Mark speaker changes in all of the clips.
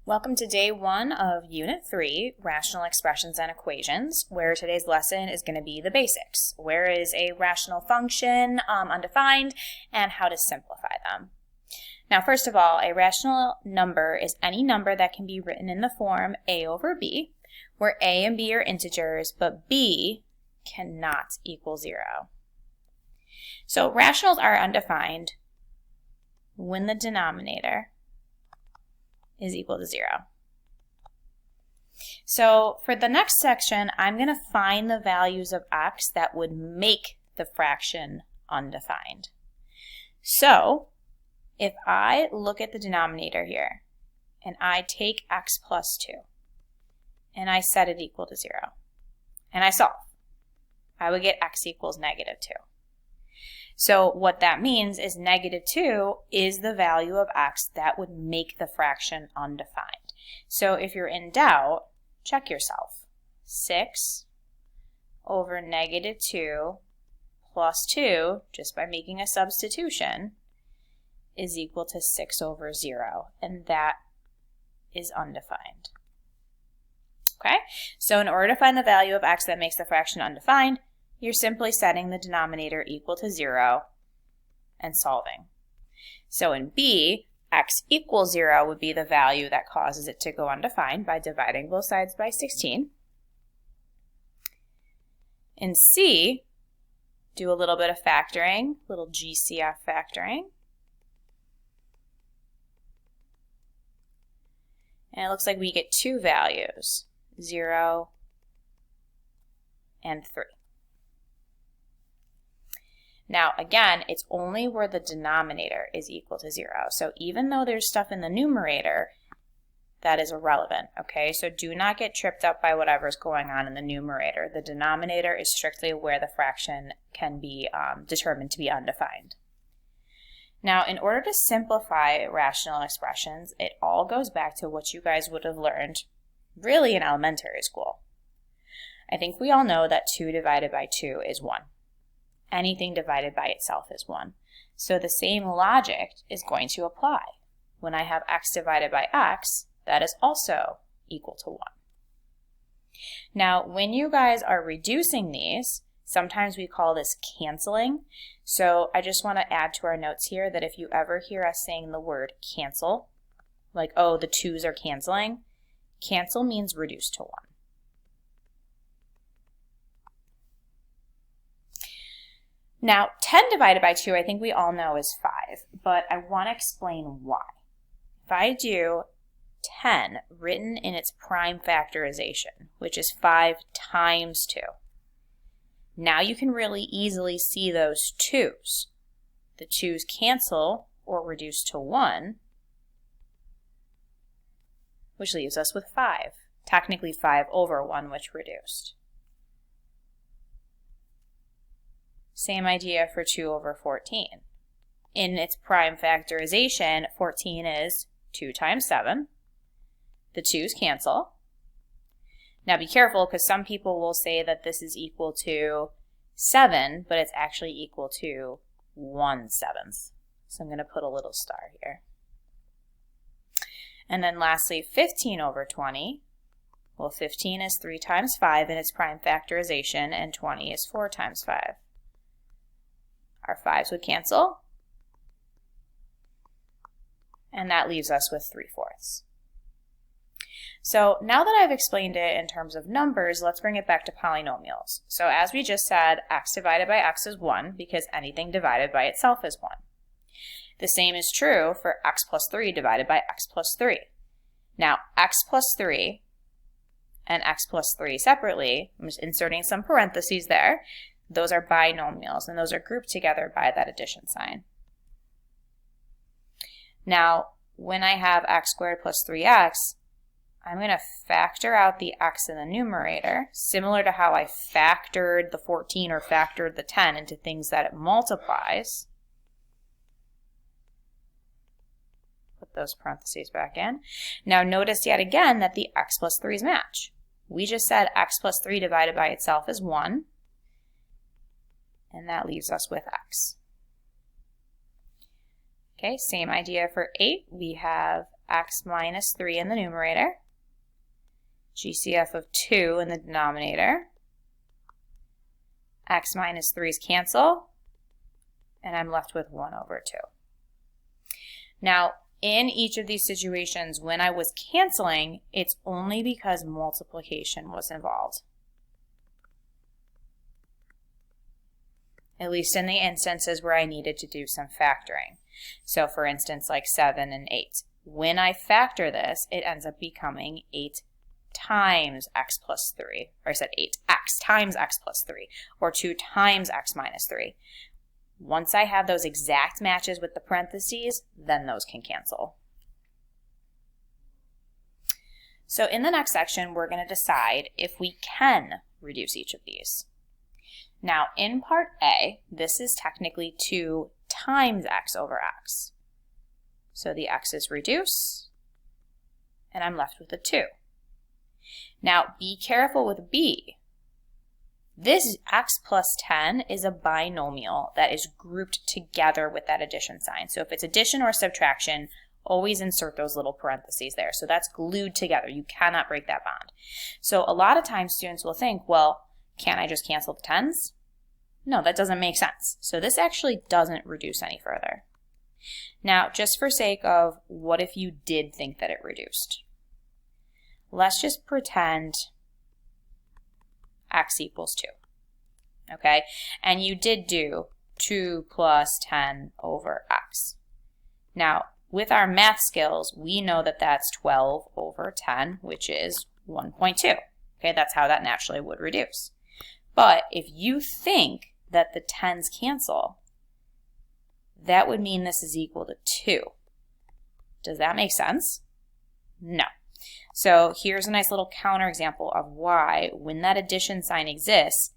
Speaker 1: Welcome to day 1 of Unit 3, Rational Expressions and Equations, where today's lesson is going to be the basics. Where is a rational function undefined, and how to simplify them. Now, first of all, a rational number is any number that can be written in the form a over b, where a and b are integers, but b cannot equal 0. So rationals are undefined when the denominator is equal to 0. So for the next section, I'm going to find the values of x that would make the fraction undefined. So if I look at the denominator here, and I take x plus 2, and I set it equal to 0, and I solve, I would get x equals negative 2. So what that means is negative 2 is the value of x that would make the fraction undefined. So if you're in doubt, check yourself. 6 over negative 2 plus 2, just by making a substitution, is equal to 6 over 0, and that is undefined. Okay, so in order to find the value of x that makes the fraction undefined, you're simply setting the denominator equal to 0 and solving. So in B, x equals 0 would be the value that causes it to go undefined by dividing both sides by 16. In C, do a little bit of factoring, little GCF factoring. And it looks like we get two values, 0 and 3. Now, again, it's only where the denominator is equal to 0. So even though there's stuff in the numerator, that is irrelevant, okay? So do not get tripped up by whatever's going on in the numerator. The denominator is strictly where the fraction can be determined to be undefined. Now, in order to simplify rational expressions, it all goes back to what you guys would have learned really in elementary school. I think we all know that 2 divided by 2 is 1. Anything divided by itself is 1. So the same logic is going to apply. When I have x divided by x, that is also equal to 1. Now, when you guys are reducing these, sometimes we call this canceling. So I just want to add to our notes here that if you ever hear us saying the word cancel, like, oh, the 2's are canceling, cancel means reduce to 1. Now, 10 divided by 2, I think we all know is 5, but I want to explain why. If I do 10 written in its prime factorization, which is 5 times 2, now you can really easily see those 2's. The 2's cancel or reduce to 1, which leaves us with 5. Technically 5 over 1, which reduced. Same idea for 2 over 14. In its prime factorization, 14 is 2 times 7. The 2's cancel. Now be careful, because some people will say that this is equal to 7, but it's actually equal to 1/7. So I'm going to put a little star here. And then lastly, 15 over 20. Well, 15 is 3 times 5 in its prime factorization, and 20 is 4 times 5. Our 5's would cancel, and that leaves us with 3/4. So now that I've explained it in terms of numbers, let's bring it back to polynomials. So as we just said, x divided by x is 1 because anything divided by itself is 1. The same is true for x plus 3 divided by x plus 3. Now, x plus 3 and x plus 3 separately, I'm just inserting some parentheses there, those are binomials, and those are grouped together by that addition sign. Now, when I have x squared plus 3x, I'm going to factor out the x in the numerator, similar to how I factored the 14 or factored the 10 into things that it multiplies. Put those parentheses back in. Now notice yet again that the x plus 3's match. We just said x plus 3 divided by itself is 1. And that leaves us with x. Okay, same idea for 8. We have x minus 3 in the numerator, GCF of 2 in the denominator, x minus 3's cancel, and I'm left with 1 over 2. Now, in each of these situations, when I was canceling, it's only because multiplication was involved. At least in the instances where I needed to do some factoring. So for instance, like 7 and 8. When I factor this, it ends up becoming 8 times x plus 3. Or I said 8x times x plus 3. Or 2 times x minus 3. Once I have those exact matches with the parentheses, then those can cancel. So in the next section, we're going to decide if we can reduce each of these. Now, in part A, this is technically 2 times x over x. So the x's reduce, and I'm left with a 2. Now, be careful with B. This x plus 10 is a binomial that is grouped together with that addition sign. So if it's addition or subtraction, always insert those little parentheses there. So that's glued together. You cannot break that bond. So a lot of times students will think, well, can't I just cancel the 10s? No, that doesn't make sense. So this actually doesn't reduce any further. Now, just for sake of what if you did think that it reduced? Let's just pretend x equals 2, okay? And you did do 2 plus 10 over x. Now, with our math skills, we know that that's 12 over 10, which is 1.2. Okay, that's how that naturally would reduce. But if you think that the 10s cancel, that would mean this is equal to 2. Does that make sense? No. So here's a nice little counterexample of why, when that addition sign exists,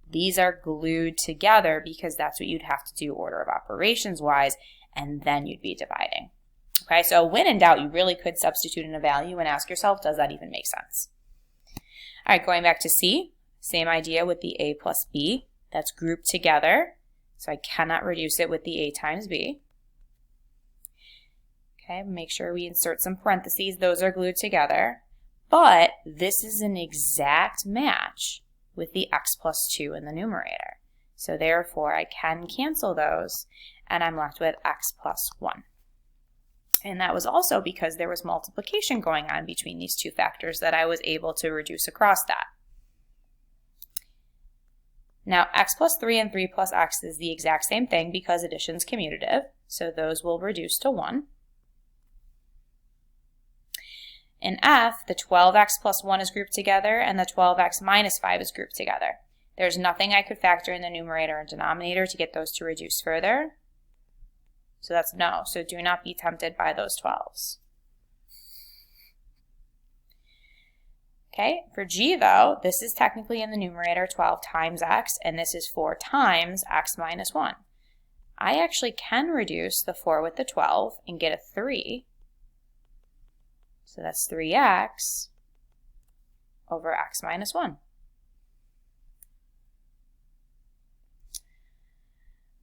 Speaker 1: these are glued together because that's what you'd have to do order of operations wise, and then you'd be dividing. Okay, so when in doubt, you really could substitute in a value and ask yourself, does that even make sense? All right, going back to C, same idea with the A plus B. That's grouped together, so I cannot reduce it with the A times B. Okay, make sure we insert some parentheses. Those are glued together. But this is an exact match with the x plus 2 in the numerator. So therefore, I can cancel those, and I'm left with x plus 1. And that was also because there was multiplication going on between these two factors that I was able to reduce across that. Now, x plus 3 and 3 plus x is the exact same thing because addition is commutative, so those will reduce to 1. In F, the 12x plus 1 is grouped together, and the 12x minus 5 is grouped together. There's nothing I could factor in the numerator and denominator to get those to reduce further. So that's no. So do not be tempted by those 12s. Okay, for G though, this is technically in the numerator 12 times x, and this is 4 times x minus 1. I actually can reduce the 4 with the 12 and get a 3. So that's 3x over x minus 1.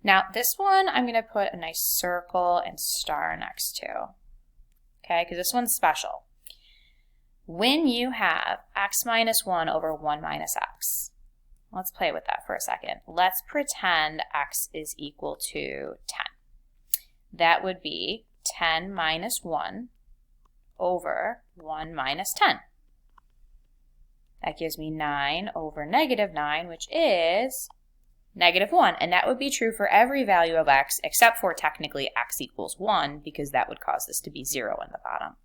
Speaker 1: Now this one I'm going to put a nice circle and star next to, okay, because this one's special. When you have x minus 1 over 1 minus x, let's play with that for a second. Let's pretend x is equal to 10. That would be 10 minus 1 over 1 minus 10. That gives me 9 over negative 9, which is negative 1. And that would be true for every value of x, except for technically x equals 1, because that would cause this to be 0 in the bottom.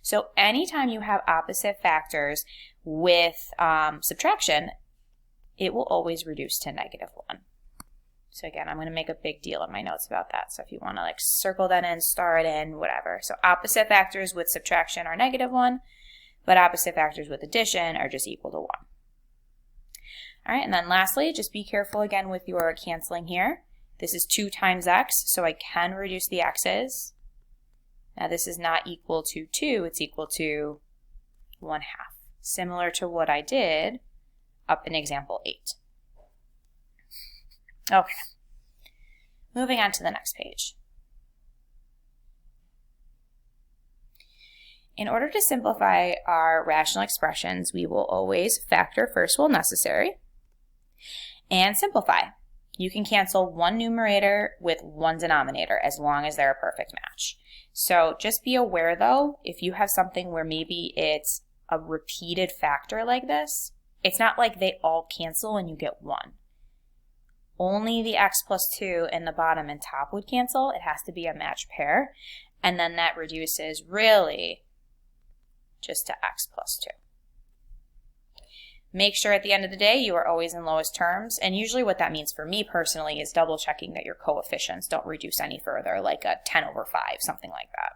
Speaker 1: So anytime you have opposite factors with subtraction, it will always reduce to negative 1. So again, I'm going to make a big deal in my notes about that. So if you want to like circle that in, star it in, whatever. So opposite factors with subtraction are negative 1, but opposite factors with addition are just equal to 1. All right, and then lastly, just be careful again with your canceling here. This is 2 times x, so I can reduce the x's. Now this is not equal to 2, it's equal to 1/2, similar to what I did up in example 8. Okay, moving on to the next page. In order to simplify our rational expressions, we will always factor first while necessary and simplify. You can cancel one numerator with one denominator as long as they're a perfect match. So just be aware though, if you have something where maybe it's a repeated factor like this, it's not like they all cancel and you get 1. Only the x plus 2 in the bottom and top would cancel. It has to be a matched pair. And then that reduces really just to x plus 2. Make sure at the end of the day you are always in lowest terms. And usually what that means for me personally is double checking that your coefficients don't reduce any further, like a 10/5, something like that.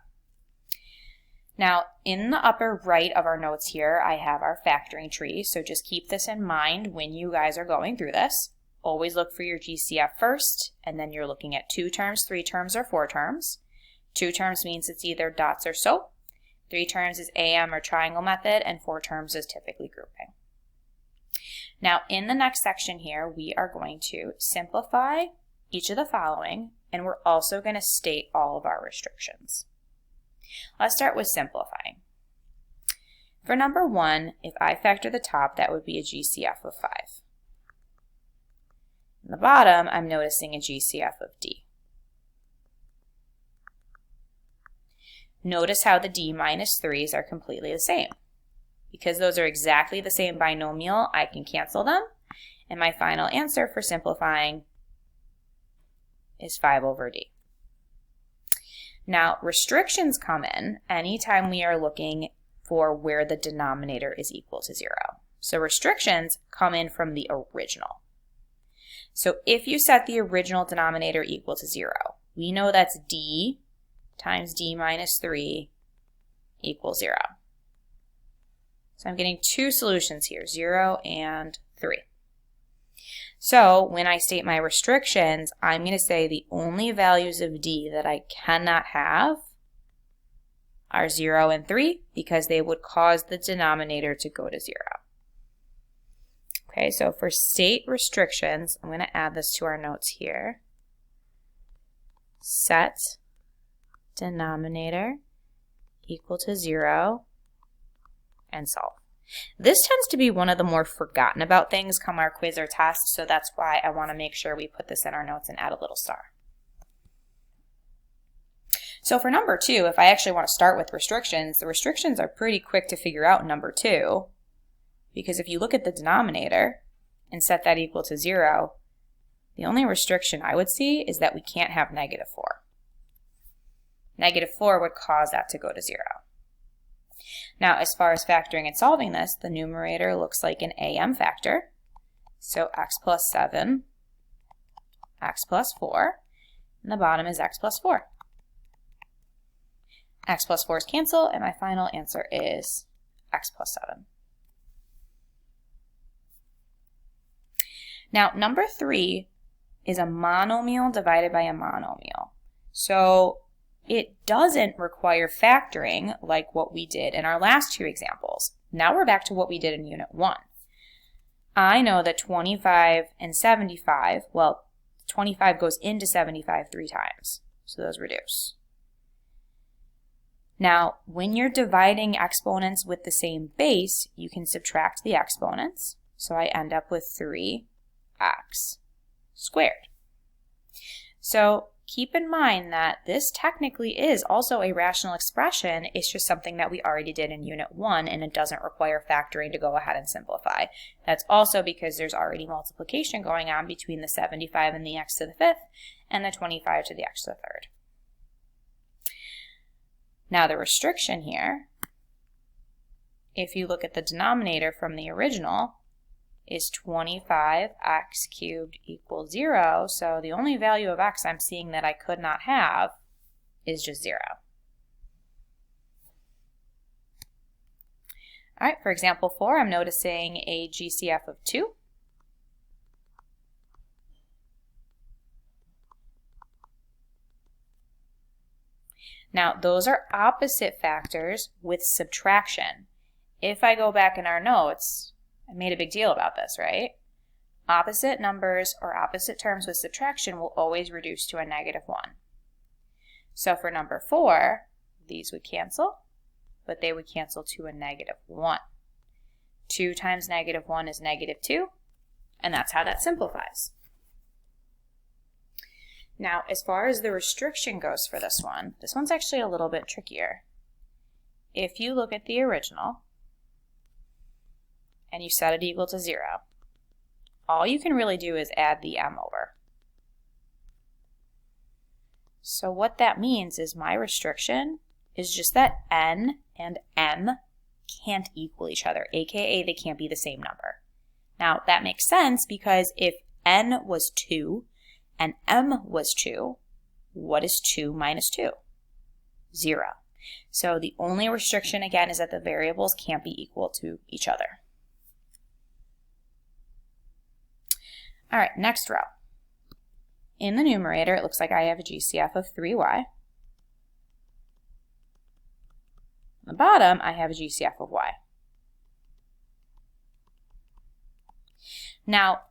Speaker 1: Now, in the upper right of our notes here, I have our factoring tree. So just keep this in mind when you guys are going through this. Always look for your GCF first, and then you're looking at 2 terms, 3 terms, or 4 terms. 2 terms means it's either dots or SOAP. 3 terms is AM or triangle method, and 4 terms is typically grouping. Now, in the next section here, we are going to simplify each of the following, and we're also going to state all of our restrictions. Let's start with simplifying. For number 1, if I factor the top, that would be a GCF of 5. In the bottom, I'm noticing a GCF of D. Notice how the D minus 3s are completely the same. Because those are exactly the same binomial, I can cancel them, and my final answer for simplifying is 5/D. Now, restrictions come in anytime we are looking for where the denominator is equal to 0. So restrictions come in from the original. So if you set the original denominator equal to 0, we know that's D times D minus 3 equals 0. So I'm getting 2 solutions here, 0 and 3. So when I state my restrictions, I'm going to say the only values of D that I cannot have are 0 and 3 because they would cause the denominator to go to 0. Okay, so for state restrictions, I'm going to add this to our notes here. Set denominator equal to 0 and solve. This tends to be one of the more forgotten about things come our quiz or test, so that's why I want to make sure we put this in our notes and add a little star. So for number 2, if I actually want to start with restrictions, the restrictions are pretty quick to figure out in number 2. Because if you look at the denominator and set that equal to 0, the only restriction I would see is that we can't have -4. -4 would cause that to go to 0. Now, as far as factoring and solving this, the numerator looks like an AM factor. So x plus 7, x plus 4, and the bottom is x plus 4. X plus 4's cancel, and my final answer is x plus 7. Now, number 3 is a monomial divided by a monomial. So it doesn't require factoring like what we did in our last 2 examples. Now we're back to what we did in Unit 1. I know that 25 and 75, well, 25 goes into 75 3 times, so those reduce. Now, when you're dividing exponents with the same base, you can subtract the exponents. So I end up with 3x squared. So keep in mind that this technically is also a rational expression. It's just something that we already did in Unit 1, and it doesn't require factoring to go ahead and simplify. That's also because there's already multiplication going on between the 75 and the x to the 5th and the 25 to the x to the 3rd. Now the restriction here, if you look at the denominator from the original, is 25x cubed equals 0. So the only value of x I'm seeing that I could not have is just 0. All right, for example 4, I'm noticing a GCF of 2. Now, those are opposite factors with subtraction. If I go back in our notes, I made a big deal about this, right? Opposite numbers or opposite terms with subtraction will always reduce to a -1. So for number 4, these would cancel, but they would cancel to a -1. 2 times -1 is -2, and that's how that simplifies. Now, as far as the restriction goes for this one's actually a little bit trickier. If you look at the original, and you set it equal to 0, all you can really do is add the m over. So what that means is my restriction is just that n and m can't equal each other, aka they can't be the same number. Now that makes sense because if n was 2 and m was 2, what is 2 minus 2? 0. So the only restriction again is that the variables can't be equal to each other. All right, next row. In the numerator, it looks like I have a GCF of 3y. On the bottom, I have a GCF of y. Now,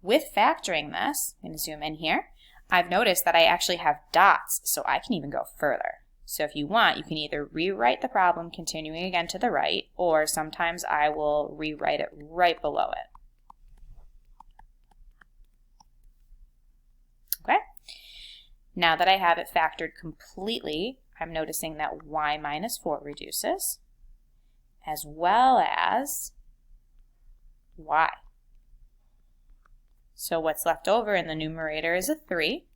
Speaker 1: with factoring this, I'm going to zoom in here, I've noticed that I actually have dots, so I can even go further. So if you want, you can either rewrite the problem continuing again to the right, or sometimes I will rewrite it right below it. Okay? Now that I have it factored completely, I'm noticing that y minus 4 reduces, as well as y. So what's left over in the numerator is a 3,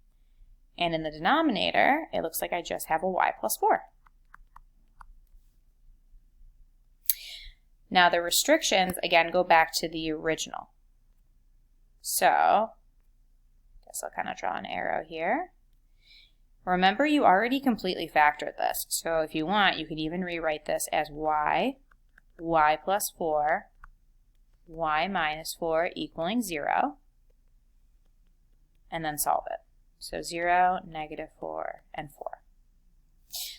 Speaker 1: and in the denominator, it looks like I just have a y plus 4. Now the restrictions, again, go back to the original. So, I guess I'll kind of draw an arrow here. Remember, you already completely factored this. So if you want, you can even rewrite this as y plus 4, y minus 4 equaling 0, and then solve it. So 0, -4, and 4.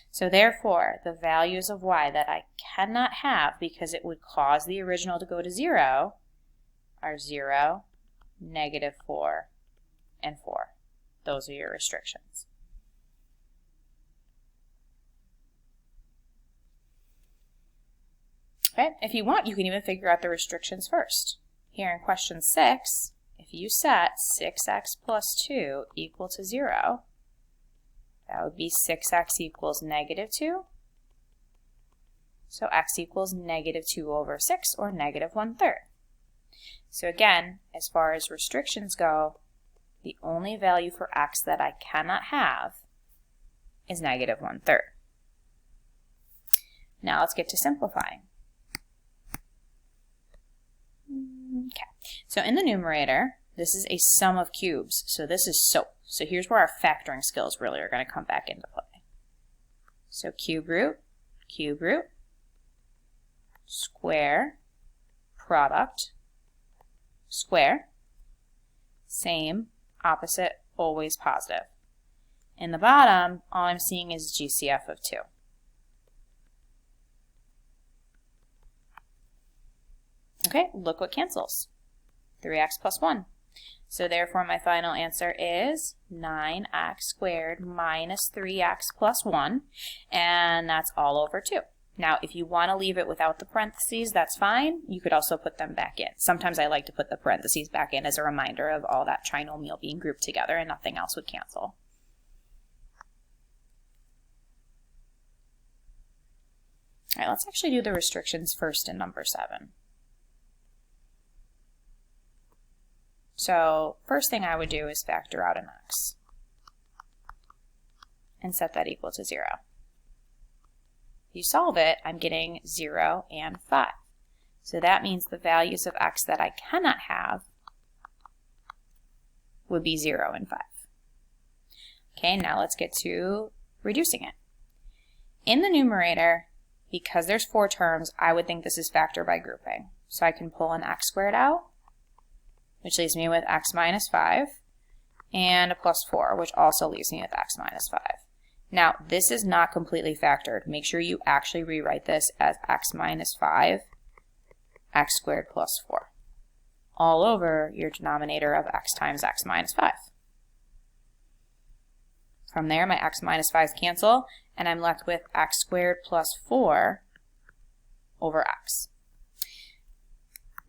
Speaker 1: So therefore, the values of y that I cannot have because it would cause the original to go to 0 are 0, -4, and 4. Those are your restrictions. Okay, if you want, you can even figure out the restrictions first. Here in question 6, if you set 6x plus 2 equal to 0, that would be 6x equals -2. So x equals -2 over 6, or -1/3. So again, as far as restrictions go, the only value for x that I cannot have is -1/3. Now let's get to simplifying. Okay, so in the numerator, this is a sum of cubes, so this is SOAP. So here's where our factoring skills really are going to come back into play. So cube root, square, product, square, same, opposite, always positive. In the bottom, all I'm seeing is GCF of 2. Okay, look what cancels. 3x plus 1. So therefore my final answer is 9x squared minus 3x plus 1, and that's all over 2. Now if you want to leave it without the parentheses, that's fine. You could also put them back in. Sometimes I like to put the parentheses back in as a reminder of all that trinomial being grouped together and nothing else would cancel. All right, let's actually do the restrictions first in number 7. So first thing I would do is factor out an x and set that equal to 0. If you solve it, I'm getting 0 and 5. So that means the values of x that I cannot have would be 0 and 5. Okay, now let's get to reducing it. In the numerator, because there's 4 terms, I would think this is factor by grouping. So I can pull an x squared out, which leaves me with x minus 5, and a plus 4, which also leaves me with x minus 5. Now, this is not completely factored. Make sure you actually rewrite this as x minus 5, x squared plus 4, all over your denominator of x times x minus 5. From there, my x minus 5's cancel, and I'm left with x squared plus 4 over x.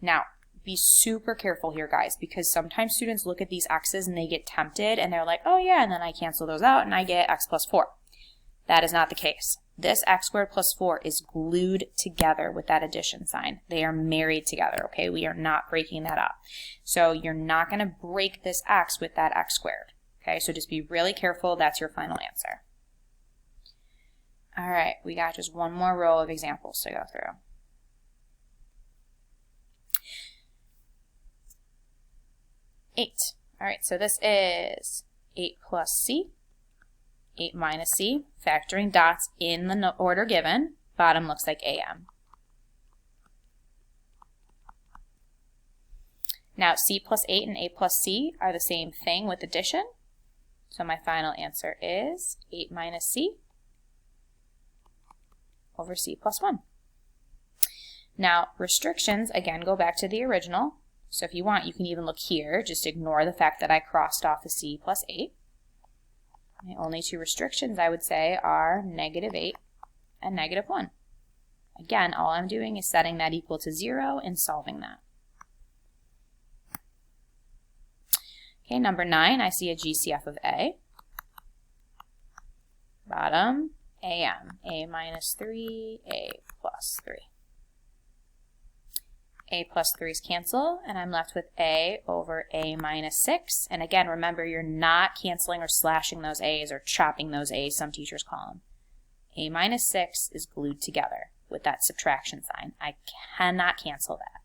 Speaker 1: Now, be super careful here, guys, because sometimes students look at these x's and they get tempted and they're like, oh yeah, and then I cancel those out and I get x plus 4. That is not the case. This x squared plus 4 is glued together with that addition sign. They are married together, okay? We are not breaking that up. So you're not going to break this x with that x squared, okay? So just be really careful. That's your final answer. All right, we got just one more row of examples to go through. All right, so this is 8 plus c, 8 minus c, factoring dots in the order given. Bottom looks like am. Now c plus 8 and 8 plus c are the same thing with addition. So my final answer is 8 minus c over c plus 1. Now restrictions, again, go back to the original. So if you want, you can even look here. Just ignore the fact that I crossed off the c plus 8. The only two restrictions I would say are -8 and -1. Again, all I'm doing is setting that equal to 0 and solving that. Okay, number 9, I see a GCF of A. Bottom, AM, A minus 3, A plus 3. A plus 3's cancel, and I'm left with A over A minus 6. And again, remember, you're not canceling or slashing those A's or chopping those A's, some teachers call them. A minus 6 is glued together with that subtraction sign. I cannot cancel that.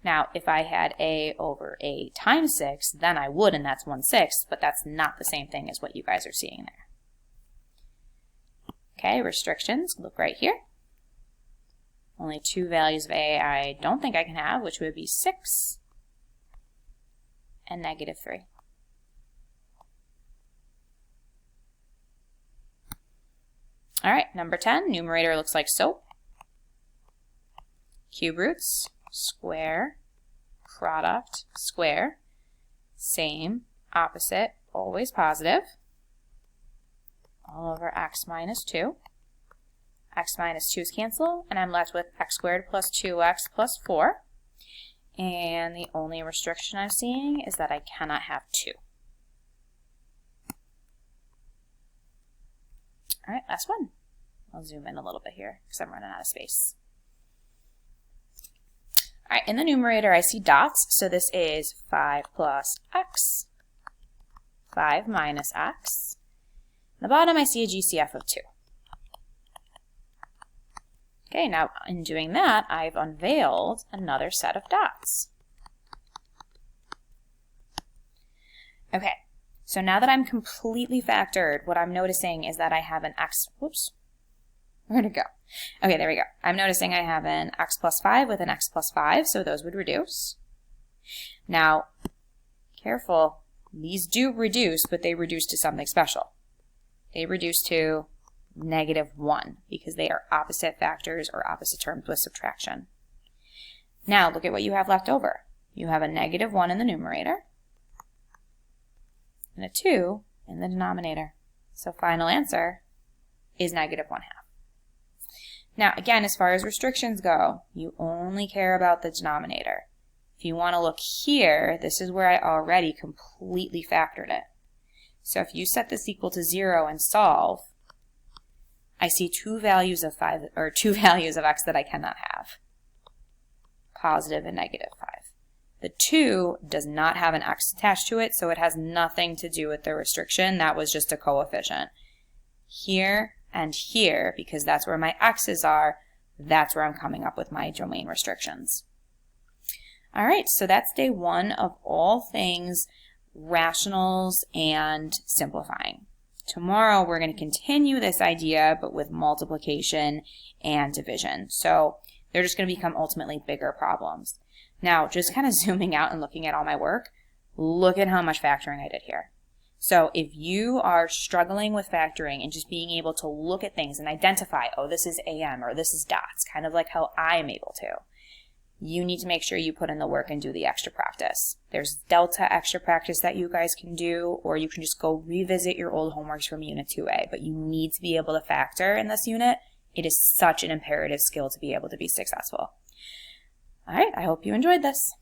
Speaker 1: Now, if I had A over A times 6, then I would, and that's 1/6, but that's not the same thing as what you guys are seeing there. Okay, restrictions, look right here. Only two values of A I don't think I can have, which would be 6 and -3. All right, number 10, numerator looks like soap. Cube roots, square, product, square, same, opposite, always positive, all over x minus 2. X minus 2's cancel, and I'm left with x squared plus 2x plus 4. And the only restriction I'm seeing is that I cannot have 2. All right, last one. I'll zoom in a little bit here because I'm running out of space. All right, in the numerator I see dots, so this is 5 plus x, 5 minus x. In the bottom I see a GCF of 2. Okay, now in doing that, I've unveiled another set of dots. Okay, so now that I'm completely factored, what I'm noticing is that I have an x, whoops, where'd it go? Okay, there we go. I'm noticing I have an x plus 5 with an x plus 5, so those would reduce. Now, careful, these do reduce, but they reduce to something special. They reduce to -1 because they are opposite factors or opposite terms with subtraction. Now look at what you have left over. You have a -1 in the numerator and a 2 in the denominator. So final answer is -1/2. Now again, as far as restrictions go, you only care about the denominator. If you want to look here, this is where I already completely factored it. So if you set this equal to 0 and solve, I see two values of 5, or two values of x that I cannot have, positive and -5. The 2 does not have an x attached to it, so it has nothing to do with the restriction. That was just a coefficient. Here and here, because that's where my x's are, that's where I'm coming up with my domain restrictions. All right, so that's day 1 of all things rationals and simplifying. Tomorrow we're going to continue this idea, but with multiplication and division. So they're just going to become ultimately bigger problems. Now, just kind of zooming out and looking at all my work, look at how much factoring I did here. So if you are struggling with factoring and just being able to look at things and identify, oh, this is AM or this is dots, kind of like how I'm able to, you need to make sure you put in the work and do the extra practice. There's delta extra practice that you guys can do, or you can just go revisit your old homeworks from Unit 2A, but you need to be able to factor in this unit. It is such an imperative skill to be able to be successful. All right, I hope you enjoyed this.